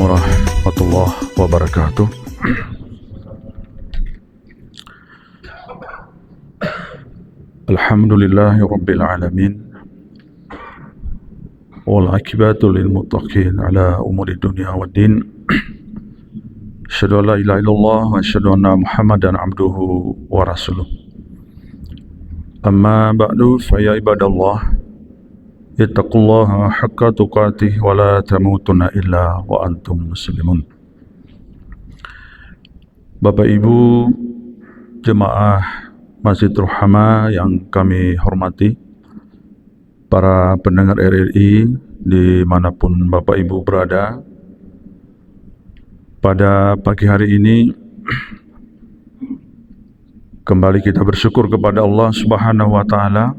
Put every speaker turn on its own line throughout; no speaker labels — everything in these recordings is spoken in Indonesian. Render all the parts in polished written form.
warahmatullahi wabarakatuh. Alhamdulillahi rabbil alamin. Wal akibatu lil muttaqin ala umuri dunya waddin. Asyhadu an la ilaha illallah wa asyhadu anna Muhammadan abduhu wa rasuluh. Amma ba'du fa ya ibadallah, ittaqullaha haqqa tuqatih wa la tamutunna illa wa antum muslimun. Bapak Ibu jemaah Masjid Ruhama yang kami hormati, para pendengar RRI dimanapun Bapak Ibu berada, pada pagi hari ini kembali kita bersyukur kepada Allah Subhanahu wa Ta'ala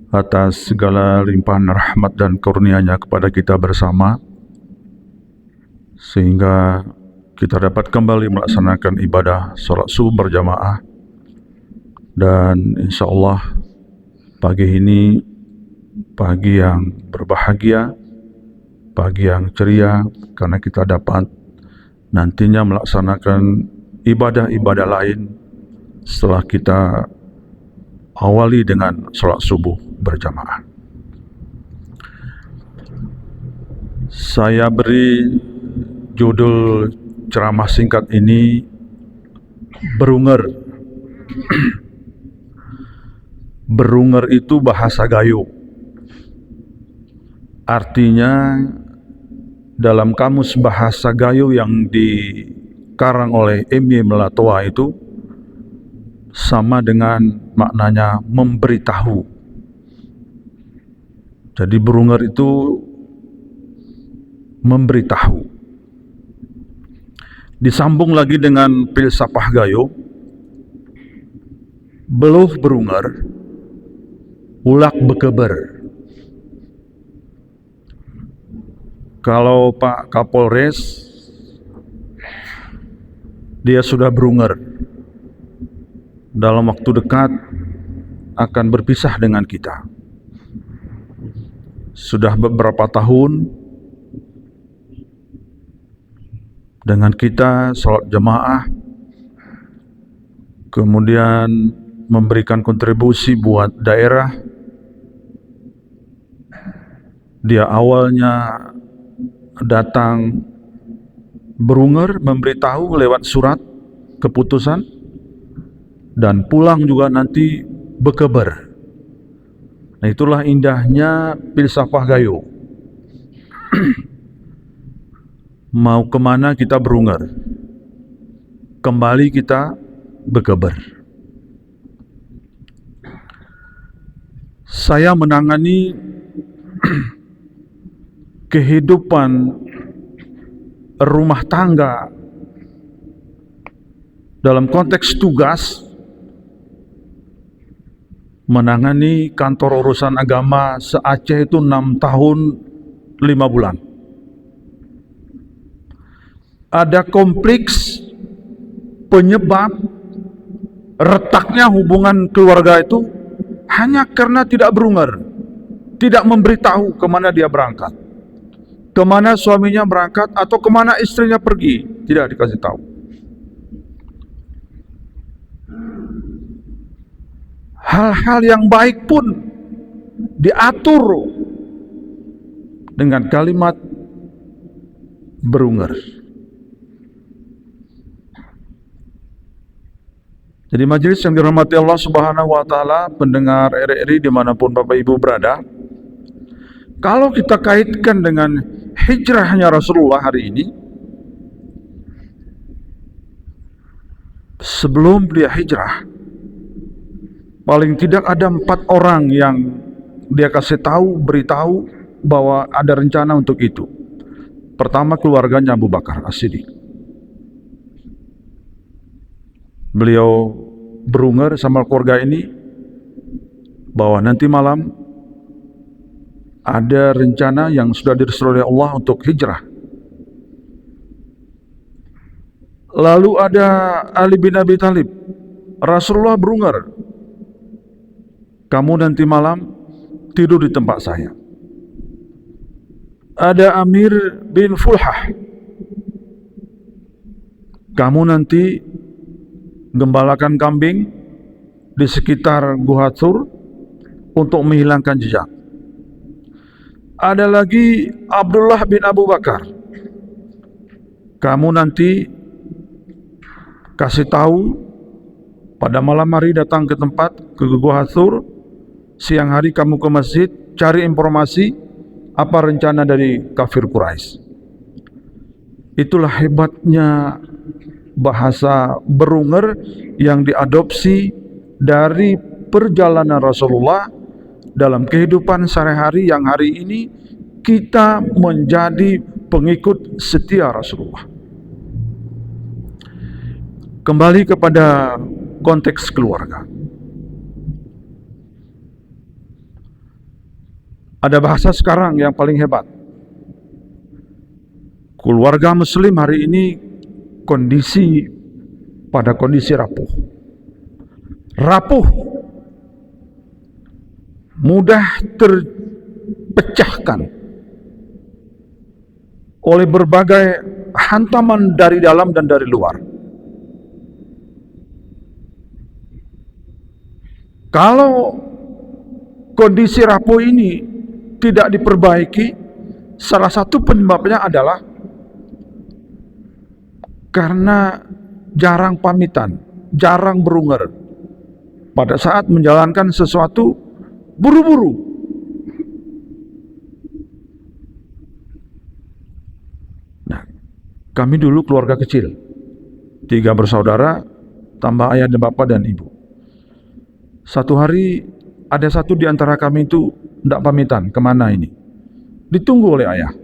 atas segala limpahan rahmat dan karunia-Nya kepada kita bersama, sehingga kita dapat kembali melaksanakan ibadah salat subuh berjamaah. Dan insya Allah pagi ini pagi yang berbahagia, pagi yang ceria, karena kita dapat nantinya melaksanakan ibadah-ibadah lain setelah kita awali dengan salat subuh berjamaah. Saya beri judul ceramah singkat ini Berunger. Berunger itu bahasa Gayo. Artinya dalam kamus bahasa Gayo yang dikarang oleh Emy Melatoa itu sama dengan maknanya memberitahu. Jadi berunger itu memberitahu. Disambung lagi dengan filsafah Gayo, beluh berunger, ulak bekeber. Kalau Pak Kapolres, dia sudah berunger, dalam waktu dekat akan berpisah dengan kita. Sudah beberapa tahun dengan kita salat jamaah, kemudian memberikan kontribusi buat daerah. Dia awalnya datang berunger, memberitahu lewat surat keputusan, dan pulang juga nanti bekeber. Nah, itulah indahnya filsafah Gayo. Mau kemana kita berunger, kembali kita bekeber. Saya menangani kehidupan rumah tangga dalam konteks tugas, menangani kantor urusan agama se-Aceh itu 6 tahun 5 bulan. Ada kompleks penyebab retaknya hubungan keluarga itu hanya karena tidak berunger, tidak memberitahu kemana dia berangkat, kemana suaminya berangkat, atau kemana istrinya pergi, tidak dikasih tahu. Hal-hal yang baik pun diatur dengan kalimat berunger. Jadi majelis yang dirahmati Allah Subhanahu wa Ta'ala, pendengar RRI dimanapun Bapak Ibu berada, kalau kita kaitkan dengan hijrahnya Rasulullah hari ini, sebelum beliau hijrah, paling tidak ada 4 orang yang dia kasih tahu, beritahu bahwa ada rencana untuk itu. Pertama, keluarganya Abu Bakar As-Siddiq. Beliau berunger sama keluarga ini bahwa nanti malam ada rencana yang sudah direstui oleh Allah untuk hijrah. Lalu ada Ali bin Abi Thalib. Rasulullah berunger, kamu nanti malam tidur di tempat saya. ada Amir bin Fulhah, kamu nanti gembalakan kambing di sekitar Gua Thur untuk menghilangkan jejak. Ada lagi Abdullah bin Abu Bakar, kamu nanti kasih tahu pada malam hari datang ke tempat ke Gua Thur, siang hari kamu ke masjid cari informasi apa rencana dari kafir Quraisy. Itulah hebatnya bahasa Berunger yang diadopsi dari perjalanan Rasulullah dalam kehidupan sehari-hari yang hari ini kita menjadi pengikut setia Rasulullah. Kembali kepada konteks keluarga. Ada bahasa sekarang yang paling hebat. Keluarga Muslim hari ini pada kondisi rapuh. Rapuh, mudah terpecahkan oleh berbagai hantaman dari dalam dan dari luar. Kalau kondisi rapuh ini tidak diperbaiki, salah satu penyebabnya adalah karena jarang pamitan, jarang berunger. Pada saat menjalankan sesuatu, buru-buru. Nah, kami dulu keluarga kecil, 3 bersaudara, tambah ayah dan bapak dan ibu. Satu hari, ada satu di antara kami itu tidak pamitan, kemana ini? Ditunggu oleh ayah.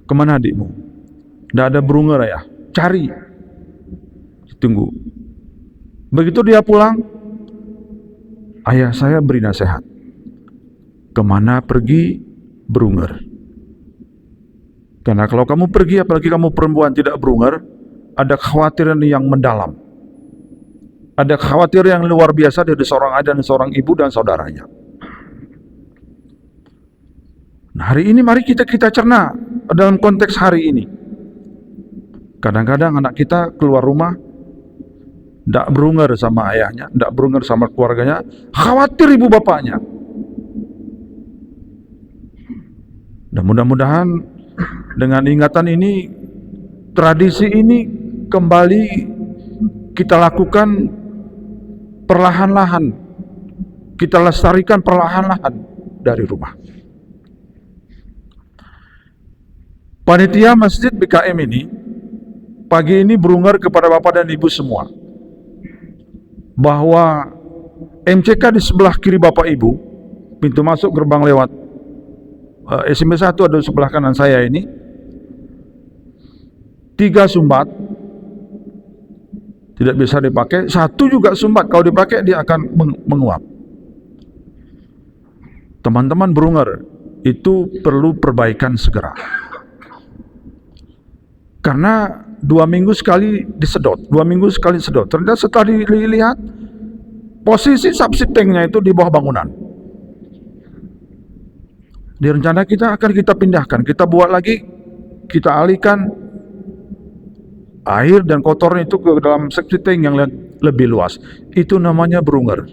Kemana adikmu? Tidak ada berunger ayah, cari. Ditunggu. Begitu dia pulang, ayah saya beri nasihat. Kemana pergi berunger? Karena kalau kamu pergi, apalagi kamu perempuan tidak berunger, ada kekhawatiran yang mendalam. Ada kekhawatiran yang luar biasa dari seorang ayah dan seorang ibu dan saudaranya. Nah, hari ini mari kita cerna dalam konteks hari ini. Kadang-kadang anak kita keluar rumah tidak berunger sama ayahnya, tidak berunger sama keluarganya, khawatir ibu bapaknya. Dan mudah-mudahan dengan ingatan ini, tradisi ini kembali kita lakukan perlahan-lahan, kita lestarikan perlahan-lahan dari rumah. Panitia Masjid BKM ini pagi ini berunger kepada bapak dan ibu semua bahwa MCK di sebelah kiri bapak ibu, pintu masuk gerbang lewat SMP 1 ada di sebelah kanan saya ini, 3 sumbat tidak bisa dipakai, 1 juga sumbat kalau dipakai dia akan menguap. Teman-teman berunger, itu perlu perbaikan segera. Karena 2 minggu sekali disedot, 2 minggu sekali sedot. Ternyata setelah dilihat, posisi subsitengnya itu di bawah bangunan. Di rencana kita akan kita pindahkan, kita buat lagi, kita alihkan air dan kotornya itu ke dalam subsiteng yang lebih luas. Itu namanya berunger.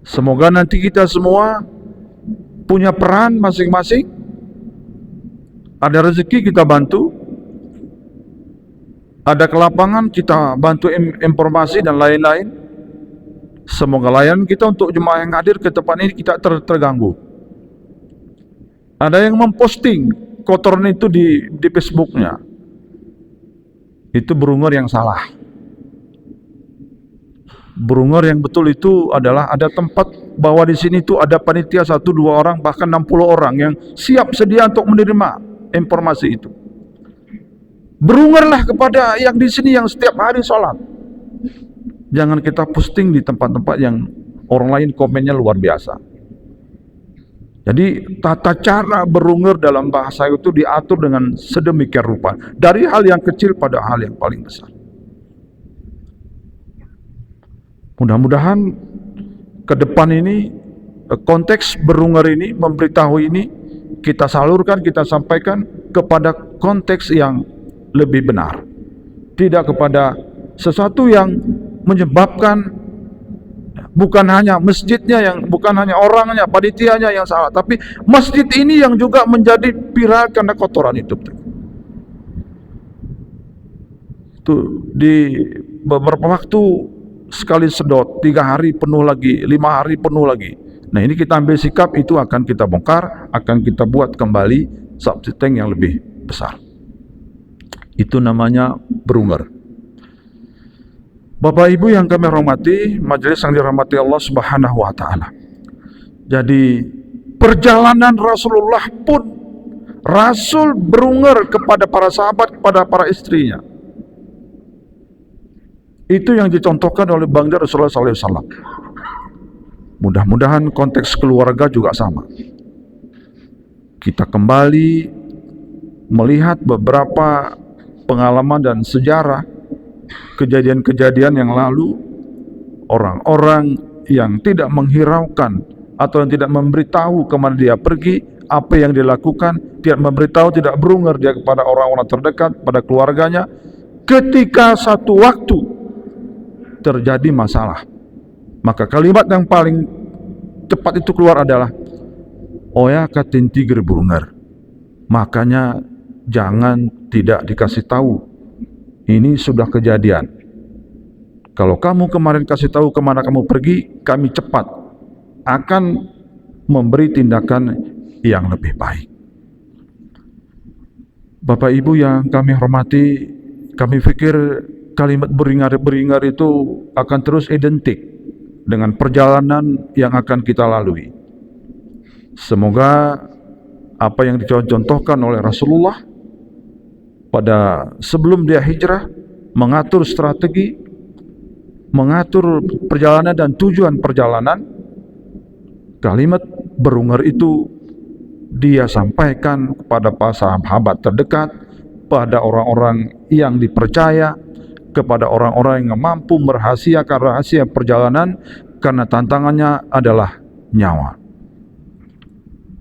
Semoga nanti kita semua punya peran masing-masing. Ada rezeki kita bantu, ada kelapangan kita bantu informasi dan lain-lain. Semoga layanan kita untuk jemaah yang hadir ke tempat ini kita terganggu. Ada yang memposting kotoran itu di Facebooknya, itu berunger yang salah. Berunger yang betul itu adalah ada tempat bahwa di sini itu ada panitia 1-2 orang bahkan 60 orang yang siap sedia untuk menerima informasi itu. Berungerlah kepada yang di sini yang setiap hari sholat. Jangan kita posting di tempat-tempat yang orang lain komennya luar biasa. Jadi tata cara berunger dalam bahasa itu diatur dengan sedemikian rupa, dari hal yang kecil pada hal yang paling besar. Mudah-mudahan ke depan ini konteks berunger ini, memberitahu ini kita salurkan, kita sampaikan kepada konteks yang lebih benar, tidak kepada sesuatu yang menyebabkan bukan hanya masjidnya bukan hanya orangnya, panitianya yang salah, tapi masjid ini yang juga menjadi viral karena kotoran itu. Tuh, di beberapa waktu sekali sedot, 3 hari penuh lagi, 5 hari penuh lagi. Nah, ini kita ambil sikap, itu akan kita bongkar, akan kita buat kembali septic tank yang lebih besar. Itu namanya berunger. Bapak Ibu yang kami hormati, majelis yang dirahmati Allah Subhanahu wa taala. Jadi perjalanan Rasulullah pun, Rasul berunger kepada para sahabat, kepada para istrinya. Itu yang dicontohkan oleh baginda Rasulullah SAW. Mudah-mudahan konteks keluarga juga sama. Kita kembali melihat beberapa pengalaman dan sejarah kejadian-kejadian yang lalu, orang-orang yang tidak menghiraukan atau yang tidak memberitahu kemana dia pergi, apa yang dilakukan, tidak memberitahu, tidak berunger dia kepada orang-orang terdekat, pada keluarganya. Ketika satu waktu terjadi masalah, maka kalimat yang paling tepat itu keluar adalah oya katin tigre berunger. Makanya jangan tidak dikasih tahu, ini sudah kejadian. Kalau kamu kemarin kasih tahu kemana kamu pergi, kami cepat akan memberi tindakan yang lebih baik. Bapak Ibu yang kami hormati, kami pikir kalimat beringar-beringar itu akan terus identik dengan perjalanan yang akan kita lalui. Semoga apa yang dicontohkan oleh Rasulullah pada sebelum dia hijrah, mengatur strategi, mengatur perjalanan dan tujuan perjalanan, kalimat berunger itu dia sampaikan kepada para sahabat terdekat, pada orang-orang yang dipercaya, kepada orang-orang yang mampu merahasiakan rahasia perjalanan, karena tantangannya adalah nyawa.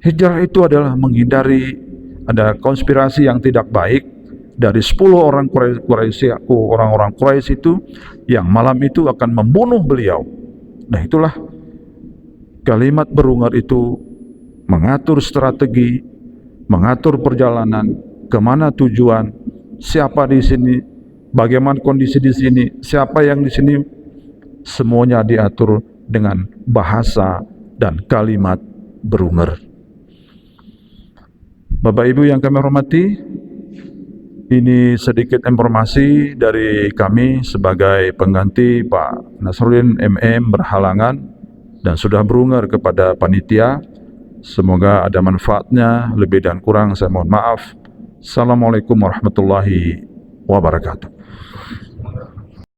Hijrah itu adalah menghindari ada konspirasi yang tidak baik dari 10 orang orang-orang Quraisy itu yang malam itu akan membunuh beliau. Nah, itulah kalimat berunger itu, mengatur strategi, mengatur perjalanan, kemana tujuan, siapa di sini, bagaimana kondisi di sini, siapa yang di sini, semuanya diatur dengan bahasa dan kalimat berunger. Bapak Ibu yang kami hormati, ini sedikit informasi dari kami sebagai pengganti Pak Nasruddin MM berhalangan dan sudah berunger kepada panitia. Semoga ada manfaatnya, lebih dan kurang saya mohon maaf. Assalamualaikum warahmatullahi wabarakatuh.